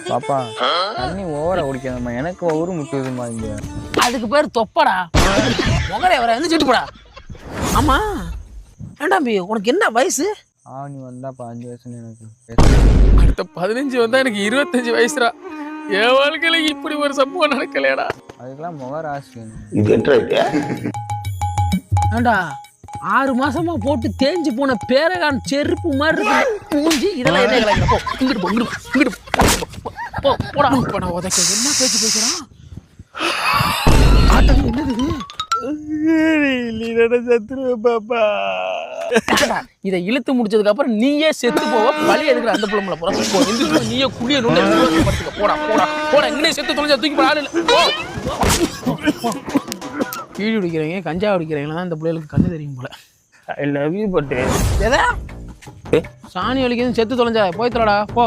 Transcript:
பாப்பா தண்ணி ஓவரா குடிக்காதம்மா, எனக்கு ஊரு முட்டுதுமா இங்க. அதுக்கு பேர் தொப்படா. முகரே வர வந்து சுட்டு போடா. ஆமா ஏண்டா பி, உனக்கு என்ன வயசு? நீ வந்தா 5 வயசுன்னு எனக்கு. அடுத்த 15 வந்தா எனக்கு 25 வயசுடா. என் வாழ்க்கையில இப்படி ஒரு சம்பவம் நடக்கலையடா. அதுக்கெல்லாம் முகராசி. ஏண்டா 6 மாசமா போட்டு தேஞ்சு போன பேரகான் செருப்பு மாதிரி இருக்கு மூஞ்சி. இதெல்லாம் என்ன கலங்க? போ இங்கிட்டு போ, இங்கிட்டு போ போடா. போடா உதக்க என்ன பேச்சு பேசுறான்? ஆட்டம் என்னது? பாப்பா இதை இழுத்து முடிச்சதுக்கு அப்புறம் நீயே செத்து போவ. பழி எடுக்கிற அந்த புள்ள போற. நீயே குளிய படுத்துக்க. போடா போடா போடா. எங்கனே செத்து தொலைஞ்சா தூக்கி போட ஆளு இல்ல. கீழி குடிக்கிறவங்க கஞ்சா குடிக்கிறவங்க தான் இந்த பிள்ளைகளுக்கு கண்ணு தெரியும் போல. ஐ லவ் யூ பட்டு. எதா சாணி வலிக்குதுன்னு செத்து தொலைஞ்சா போய் தொலைடா போ.